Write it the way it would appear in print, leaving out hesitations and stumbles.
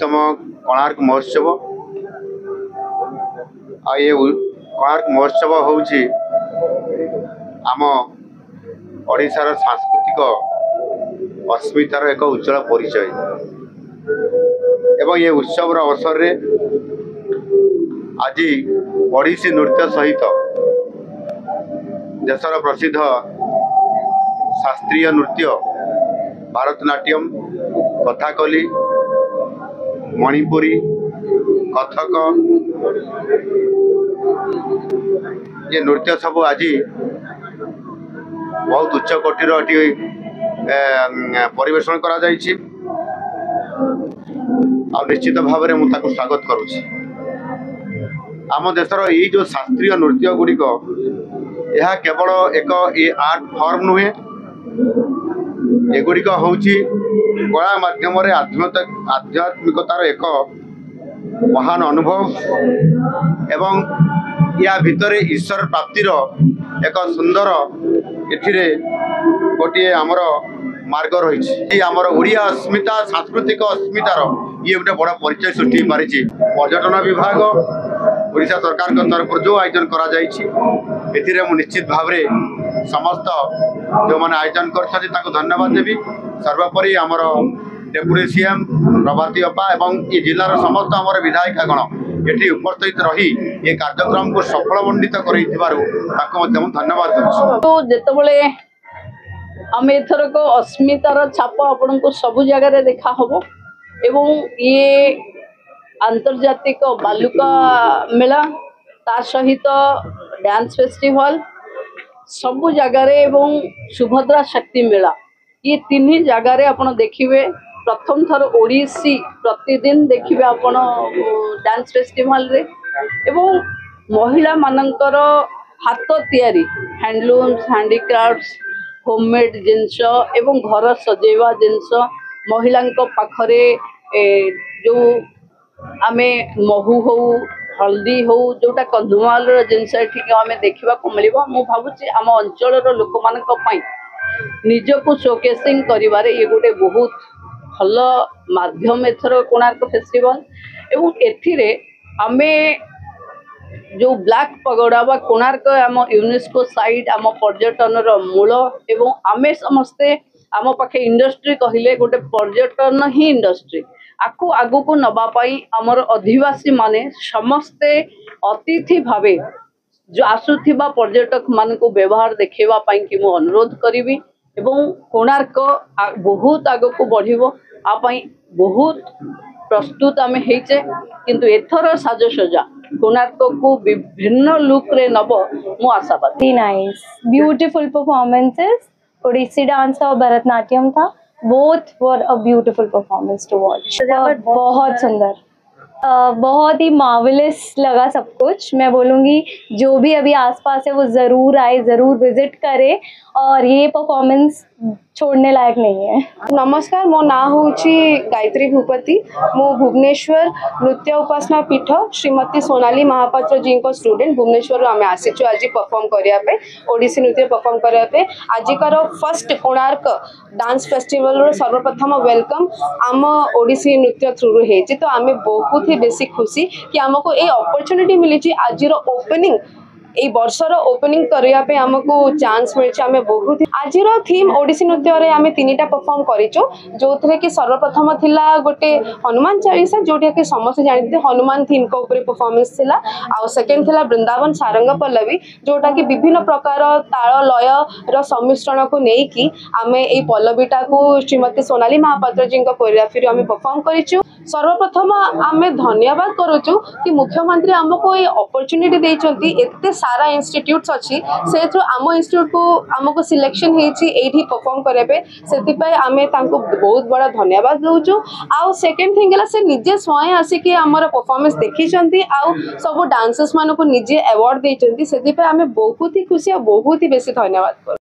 41तम कोणार्क महोत्सव। ये कोणार्क महोत्सव होउछि आम ओडिशार सांस्कृतिक अस्मितार एक उज्जवल परिचय एवं ये उत्सव अवसर रे आज ओडिसी नृत्य सहित देशर प्रसिद्ध शास्त्रीय नृत्य भारतनाट्यम, कथाकली, मणिपुरी, कथक ये नृत्य सब आज बहुत उच्च कोटीर परिवेषण करा जायछि। निश्चित भाव में मुझे स्वागत करुछि। आम देशर ये जो शास्त्रीय नृत्य गुड़िक यह केवल एक आर्ट फॉर्म नुहे, एगुड़िक होउछि कला माध्यम आध्यात्मिकतार एक महान अनुभव एवं या भितर ईश्वर प्राप्तिर एक सुंदर एथिरे गोटे आमर मार्ग रही। आमर ओडिया अस्मिता सांस्कृतिक अस्मितार ये गोटे बड़ परिचय सृष्टि पारिछि। पर्यटन विभाग ओडिशा सरकार तरफ जो आयोजन करा जायछि एथिरे मु निश्चित भाव में समस्त जो मैंने आयोजन कर धन्यवाद देवी। सर्वोपरि आमर डेपुटी सीएम प्रभाती अपा एवं ये जिलार समस्त आमर विधायिकागण ये उपस्थित रही ये कार्यक्रम को सफलमंडित कर धन्यवाद दूँ। तो जितेबले आम एथर को अस्मितार छाप आपण को सबु जगह देखा हम एवं ये आंतर्जातिक बालुका मेला ता सहित डांस फेस्टिवल सबु जगार एवं सुभद्रा शक्ति मेला ये तीन जगार आपण देखिए। प्रथम थर ओडिसी प्रतिदिन देखिए आपण डांस फेस्टिवल रे एवं महिला मानकर हाथ तैयारी हैंडलूम्स, हैंडीक्राफ्ट्स, होममेड जिनस एवं घर सजेवा जिनस महिला पाखरे जो आमे महू हो हल्दी हो जोटा कंधमाल जिनस आम देखा मिल भावुँ आम अंचल लोक मान निजको शोकेसिंग करिवारे ये गोटे बहुत भल माध्यम एथर कोणार्क फेस्टिवल एवं एथिरे आमे जो ब्लैक पगोड़ा व कोणार्क आम यूनेस्को साइट आम पर्यटन मूल एवं आमे समस्ते आम पाखे इंडस्ट्री कहले गोटे पर्यटन ही इंडस्ट्री आकु आगु को नबापाई आमर अधिवासी माने समस्ते अतिथि भावे जो आसुथिबा पर्यटक मान को व्यवहार देखेवा पाई कि मु अनुरोध करिवि एवं कोणार्क बहुत आग को बढ़िबो आपाई बहुत प्रस्तुत आमे हेचे किंतु एथर साजसजा कोणार्क को विभिन्न लुक रे नब मु आशावादी। Nice beautiful performances Odissi dance और भरतनाट्यम था, both were a beautiful performance to watch. बहुत सुंदर, बहुत ही मार्वेलस लगा सब कुछ। मैं बोलूँगी जो भी अभी आसपास है वो ज़रूर आए, ज़रूर विजिट करे और ये परफॉर्मेंस छोड़ने लायक नहीं है। नमस्कार, मो ना हूँ गायत्री भूपति। मो भुवनेश्वर नृत्य उपासना पीठ श्रीमती सोनाली महापात्र जी को स्टूडेंट भुवनेश्वर आम आसीचु आज परफॉर्म करने ओडिसी नृत्य परफॉर्म करने। आजिकार फर्स्ट कोणार्क डांस फेस्टिवल सर्वप्रथम वेलकम आम ओडिसी नृत्य थ्रू है तो आम बहुत ही बेसी खुशी कि आमको ये अपॉर्चुनिटी मिली आज ओपनिंग ए वर्षर ओपनिंग करने आमको चांस मिली। आम बहुत आज थीम ओडिसी नृत्य रे आम तीनटा परफॉर्म करिचो जो थे कि सर्वप्रथम थिला गोटे हनुमान चालीसा जोटा कि समस्त जानते हनुमान थीम को ऊपर परफॉर्मेंस थिला। आ सेकेंड थिला वृंदावन सारंग पल्लवी जोटा कि विभिन्न प्रकार ताल लय र सम्मिश्रण को लेकिन आम ए पल्लवीटा को श्रीमती सोनाली महापात्र जी कोरियोग्राफी आम परफॉर्म करिचो। सर्वप्रथम आम धन्यवाद करुचु कि मुख्यमंत्री आमको ये अपॉर्चुनिटी देइचंती। एते सारा इंस्टीट्यूट्स अच्छी से आम इंस्टीट्यूट को आमको सिलेक्शन होती परफॉर्म करने से आम बहुत बड़ा धन्यवाद दूचु। आउ सेकेंड थिंग है से निजे स्वयं आसिक आमर परफॉर्मेंस देखी आउ सब डांसर्स मान को निजे अवार्ड देते से आम बहुत ही खुशी और बहुत ही बेसी धन्यवाद।